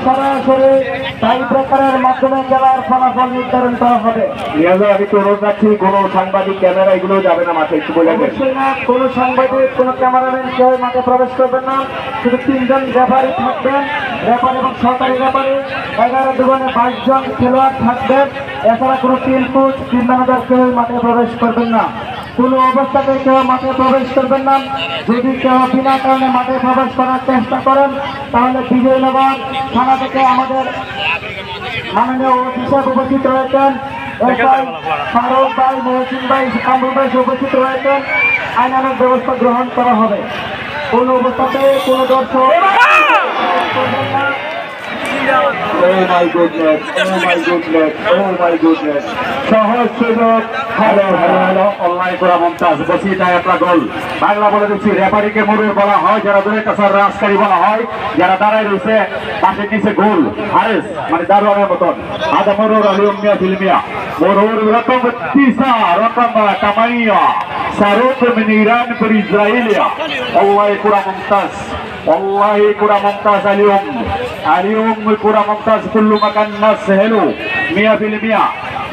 সরাসরি টাই ব্রেকারের মাধ্যমে খেলার ফলাফল নির্ধারণ করা হবে। আমি তো অনুরোধ রাখছি, কোনো সাংবাদিক ক্যামেরা এগুলো যাবে না মাঠে, একটু বোঝা যায়। কোনো সাংবাদিক, কোনো ক্যামেরাম্যান কেউ মাঠে প্রবেশ করবেন না। শুধু 3 জন রেফারি থাকবেন, রেফারি এবং সহকারী রেফারি। 11 দুগুণে 22 জন খেলোয়াড় থাকবেন। এছাড়া কোনো টিম কোচ, টিম ম্যানেজার কেউ মাঠে প্রবেশ করবেন না। কোনো অবস্থাতে কেউ মাঠে প্রবেশ করবেন না। যদি কেউ বিনা কারণে মাঠে প্রবেশ করার চেষ্টা করেন তাহলে বিজয়নগর থানা থেকে আমাদের মাননীয় অফিসার উপস্থিত রয়েছেন, ফারুক ভাই, মহসিন ভাই, কামরুল ভাই উপস্থিত রয়েছেন। আইনানুগ ব্যবস্থা গ্রহণ করা হবে। কোন অবস্থাতে কোন দর্শক সহজ সুযোগ। অনলাইন করা মমতাজ বসিটা একটা গোল। বাংলা বলে দিচ্ছি, রেফারিকে মরুর বলা হয়, যারা দূরে কাছে রাজকারী বলা হয়, যারা দাঁড়ায় রয়েছে পাশের নিচে গোল হারেস মানে দারোয়ানের মতন। আদা মরুর আলিয়ম মিয়া ফিল্মিয়া মরুর রকম তিসা রকম কামাইয়া সারুক من إيران पर إسرائيليا والله كرة ممتاز، والله كرة ممتاز اليوم، اليوم كرة ممتاز. كل مكان ناس حلو 100%،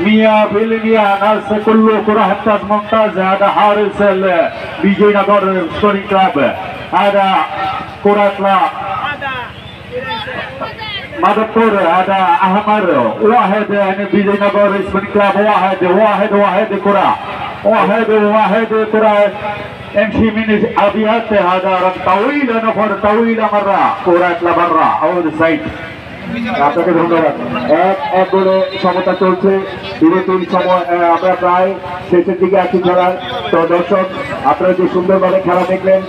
100% ناس كله كرة ممتاز. هذا حارس البيجينغر سبورتنج كلاب، هذا كرة مادپور، هذا أحمر واحد بيجينغر سبورتنج كلاب، واحد كرة، واحد كرة امشي من ابيات. هذا رن طويل، نفر طويل مرة كرة لبرا اول সাইড। আপনাকে ধন্যবাদ। এক গোলে সমতা চলছে, বিরতির সময় আমরা প্রায় শেষের দিকে আছি খেলার। তো দর্শক, আপনারা যে সুন্দরভাবে খেলা দেখলেন,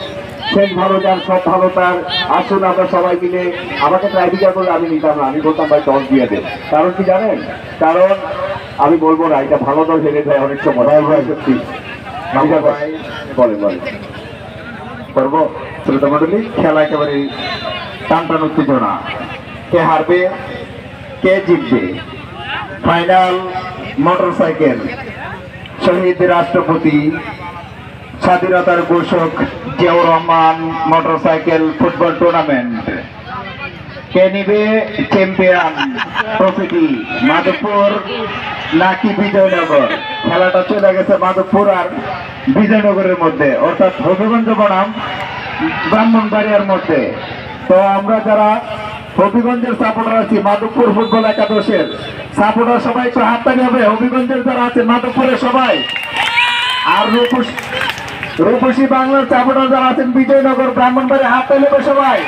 শেষ ভালো যার সব ভালো তার। আসুন আমরা সবাই মিলে, আমাকে ট্রাইবিকার বলে আমি নিতাম না, আমি বলতাম ভাই দল দিয়ে দেন। কারণ কি জানেন? কারণ আমি বলবো না, এটা ভালো দল হেরে যায় অনেক সময়। সত্যি বলেন করবো শ্রোতা মন্ডলী, খেলা একেবারে টানটান উত্তেজনা। কে হারবে কে জিতবে, ফাইনাল মোটরসাইকেল, শহীদ রাষ্ট্রপতি স্বাধীনতার ঘোষক Ziaur Rahman motorcycle football tournament. কে নিবে চ্যাম্পিয়ন ট্রফিটি, মাধবপুর নাকি বিজয়নগর? খেলাটা চলে গেছে মাধবপুর আর বিজয়নগরের মধ্যে, অর্থাৎ হবিগঞ্জ বনাম ব্রাহ্মণবাড়িয়ার মধ্যে। তো আমরা যারা হবিগঞ্জের সাপোর্টার আছি, মাধবপুর ফুটবল একাদশের সাপোর্টার সবাই একটু হাততালি হবে। হবিগঞ্জের যারা আছে মাধবপুরের সবাই, আর রূপসী বাংলার সাপোর্টার যারা আছেন বিজয়নগর ব্রাহ্মণবাড়ি, হাততালি হবে সবাই।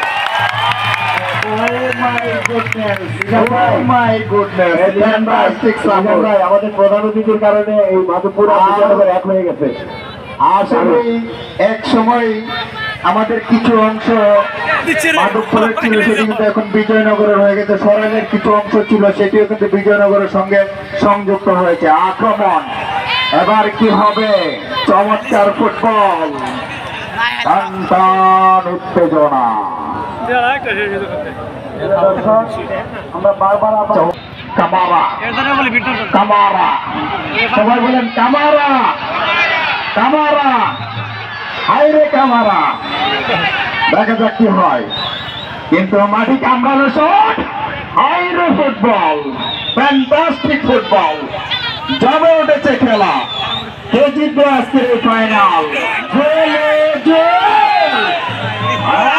আমাদের প্রধান অতিথির কারণে এই মাধবপুর এক হয়ে গেছে। আসলে এক সময় আমাদের কিছু অংশ মাধবপুরের ছিল, সেটি কিন্তু এখন বিজয়নগরের হয়ে গেছে। সরাইলের কিছু অংশ ছিল, সেটিও কিন্তু বিজয়নগরের সঙ্গে সংযুক্ত হয়েছে। আক্রমণ এবার কি হবে? চমৎকার ফুটবল, টান উত্তেজনা। আমরা বারবার কামারা কামারা, সবাই বলেন কামারা কামারা, হাইরে কামারা। দেখা যাক কি হয়, কিন্তু মাটি কামড়ানো শট, হাইরে ফুটবল, ফ্যান্টাস্টিক ফুটবল, জমে উঠেছে খেলা। কে জিতবে আজকের এই ফাইনাল?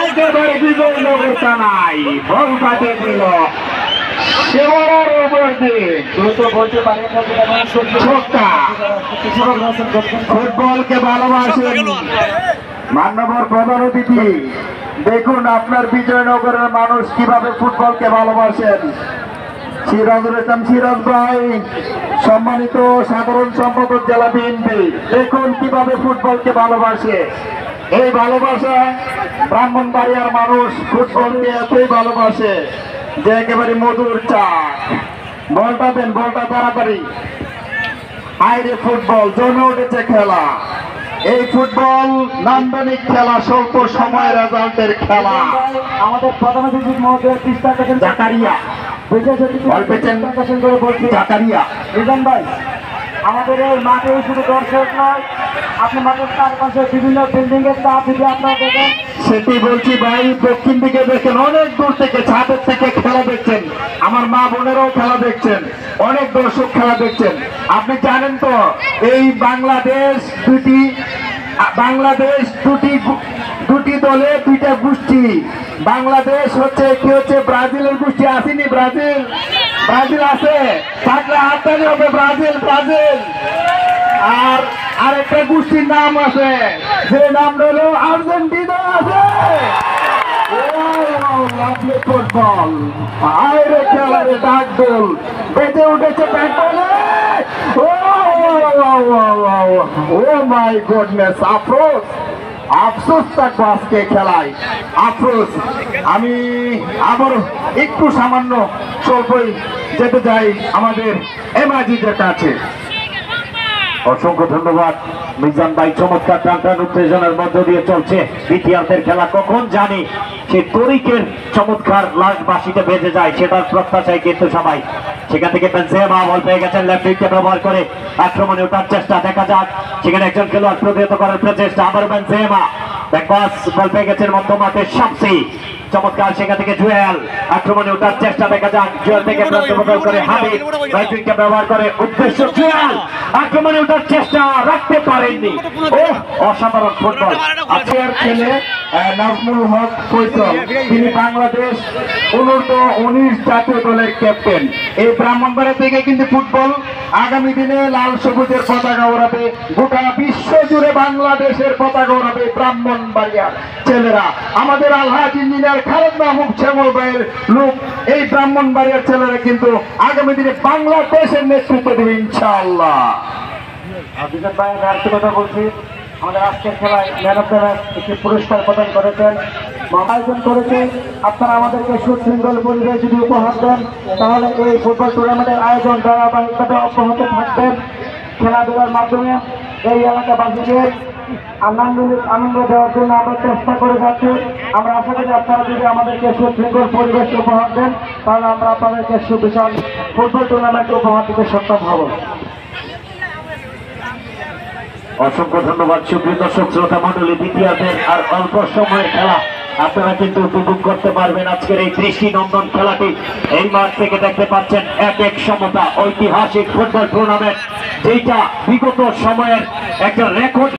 একেবারে বিজয়নগর থানায় বল কাটে দিল সেবার উপর দিয়ে। বলতে পারেন ফুটবলকে ভালোবাসেন মান্যবর প্রধান অতিথি। দেখুন আপনার বিজয়নগরের মানুষ কিভাবে ফুটবলকে ভালোবাসেন। সিরাজুল ইসলাম সিরাজ ভাই, সম্মানিত সাধারণ সম্পাদক জেলা বিএনপি, দেখুন কিভাবে ফুটবলকে ভালোবাসে। এই ভালোবাসা ব্রাহ্মণবাড়িয়ার মানুষ ফুটবলকে এতই ভালোবাসে যে একেবারে মধুর চাক। বলটা দেন, বলটা তাড়াতাড়ি। আইরে ফুটবল, জমে উঠেছে খেলা। এই ফুটবল নান্দনিক খেলা, স্বল্প সময় রেজাল্টের খেলা। আমাদের প্রধান অতিথি মহোদয় জাকারিয়া জাকারিয়া রিজান ভাই, আমাদের এই মাঠে শুধু দর্শক নয়, আপনি মাঠের চারপাশে বিভিন্ন বিল্ডিং এর তা যদি আপনারা দেখেন, সেটি বলছি ভাই, দক্ষিণ দিকে দেখেন, অনেক দূর থেকে ছাদের থেকে খেলা দেখছেন। আপনারাও খেলা দেখছেন, অনেক দর্শক খেলা দেখছেন। আপনি জানেন তো এই বাংলাদেশ দুটি দলে দুইটা গোষ্ঠী। বাংলাদেশ হচ্ছে কি হচ্ছে ব্রাজিলের গোষ্ঠী, আসেনি? ব্রাজিল আছে, থাকলে হাততালি হবে। ব্রাজিল আর আরেকটা গোষ্ঠীর নাম আছে, যে নামটা হলো আর্জেন্টিনা আছে। ফুটবল আরে খেলারে ডাক গোল বেজে উঠেছে ব্যাট বলে। ও মাই গডনেস, আফসোস থাকবো আজকে খেলায়, আফসোস। আমি আবার একটু সামান্য স্বল্পই যেতে চাই আমাদের এমাজিদের কাছে। অসংখ্য ধন্যবাদ মিজান ভাই, চমৎকার টান উত্তেজনার মধ্য দিয়ে চলছে দ্বিতীয়ার্ধের খেলা। কখন জানি সেই তরিকের চমৎকার লাস্ট বাসিতে বেজে যায়, সেটার প্রত্যাশায় কিন্তু সবাই। সেখান থেকে বেনজেমা বল পেয়ে গেছেন, লেফট উইককে ব্যবহার করে আক্রমণে ওঠার চেষ্টা, দেখা যাক সেখানে একজন খেলোয়াড় প্রতিহত করার প্রচেষ্টা। আবার বেনজেমা ব্যাকপাস বল পেয়ে গেছেন মধ্যমাঠে শামসি, চমৎকার সেখান থেকে জুয়েল আক্রমণে ওঠার চেষ্টা, দেখা যাক জুয়েল থেকে প্রতিহত করে হাবিব, রাইট উইককে ব্যবহার করে উদ্দেশ্য জুয়েল আক্রমণে ওঠার চেষ্টা, রাখতে পারেননি। ও অসাধারণ ফুটবল আজকের খেলে নাজমুল হক ফয়সাল, তিনি বাংলাদেশ অনূর্ধ্ব-19 জাতীয় দলের ক্যাপ্টেন। এই ব্রাহ্মণবাড়িয়া থেকে কিন্তু ফুটবল আগামী দিনে লাল সবুজের পতাকা ওড়াবে, গোটা বিশ্ব জুড়ে বাংলাদেশের পতাকা ওড়াবে ব্রাহ্মণবাড়িয়ার ছেলেরা। আমাদের আলহাজ ইঞ্জিনিয়ার খালেদ মাহমুদ শ্যামল ভাইয়ের লোক এই ব্রাহ্মণবাড়িয়ার ছেলেরা কিন্তু আগামী দিনে বাংলাদেশের নেতৃত্ব দেবে ইনশাআল্লাহ। বিজন ভাই, আমি আরেকটি কথা বলছি, আমাদের আজকের খেলায় ম্যান অফ দ্য ম্যাচ একটি পুরস্কার প্রদান করেছেন, আয়োজন করেছে। আপনারা আমাদেরকে সুশৃঙ্খল পরিবেশ যদি উপহার দেন, তাহলে এই ফুটবল টুর্নামেন্টের আয়োজন ধারাবাহিকভাবে অব্যাহত থাকবেন। খেলাধুলার মাধ্যমে এই এলাকাবাসীকে আনন্দ দেওয়ার জন্য আমরা চেষ্টা করে যাচ্ছি। আমরা আশা করি আপনারা যদি আমাদেরকে সুশৃঙ্খল পরিবেশ উপহার দেন, তাহলে আমরা আপনাদেরকে সুবিশাল ফুটবল টুর্নামেন্ট উপহার দিতে সক্ষম হব। অসংখ্য ধন্যবাদ সুপ্রিয় দর্শক শ্রোতা মন্ডলী, দ্বিতীয়ার্ধের আর অল্প সময়ের খেলা আপনারা কিন্তু উপভোগ করতে পারবেন। আজকের এই দৃষ্টিনন্দন খেলাটি এই মাঠ থেকে দেখতে পাচ্ছেন, এক সমতা ঐতিহাসিক ফুটবল টুর্নামেন্ট, যেটা বিগত সময়ের একটা রেকর্ড